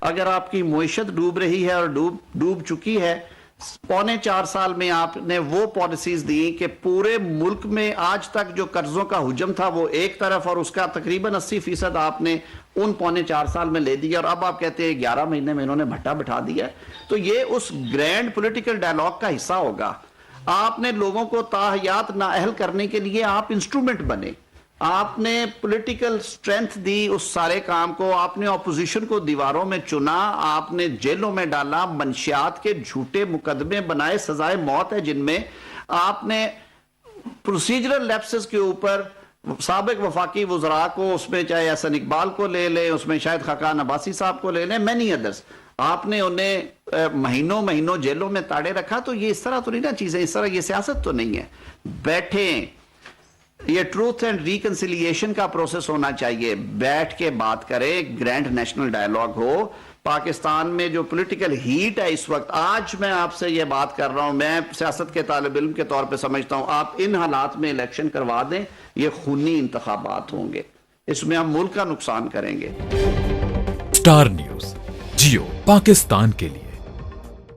اگر آپ کی معیشت ڈوب رہی ہے اور ڈوب چکی ہے، 3.25 سال میں آپ نے وہ پالیسیز دی کہ پورے ملک میں آج تک جو قرضوں کا حجم تھا وہ ایک طرف، اور اس کا تقریباً 80% آپ نے ان 3.25 سال میں لے دیا، اور اب آپ کہتے ہیں 11 مہینے میں انہوں نے بھٹا بٹھا دیا ہے۔ تو یہ اس گرینڈ پولیٹیکل ڈائلاگ کا حصہ ہوگا۔ آپ نے لوگوں کو تاحیات نااہل کرنے کے لیے آپ انسٹرومنٹ بنے، آپ نے پولیٹیکل سٹرینتھ دی اس سارے کام کو، آپ نے اپوزیشن کو دیواروں میں چنا، آپ نے جیلوں میں ڈالا، منشیات کے جھوٹے مقدمے بنائے، سزائے موت ہے جن میں آپ نے پروسیجرل لیپسز کے اوپر سابق وفاقی وزراء کو، اس میں چاہے احسن اقبال کو لے لیں، اس میں شاید خاقان عباسی صاحب کو لے لیں، مینی ادرس، آپ نے انہیں مہینوں جیلوں میں تاڑے رکھا۔ تو یہ اس طرح تو نہیں نا چیزیں، اس طرح یہ سیاست تو نہیں ہے۔ بیٹھیں، یہ ٹروتھ اینڈ ریکنسیلیشن کا پروسیس ہونا چاہیے، بیٹھ کے بات کریں، گرینڈ نیشنل ڈائیلاگ ہو۔ پاکستان میں جو پولیٹیکل ہیٹ ہے اس وقت، آج میں آپ سے یہ بات کر رہا ہوں، میں سیاست کے طالب علم کے طور پہ سمجھتا ہوں، آپ ان حالات میں الیکشن کروا دیں، یہ خونی انتخابات ہوں گے، اس میں ہم ملک کا نقصان کریں گے۔ اسٹار نیوز، جیو پاکستان کے لیے۔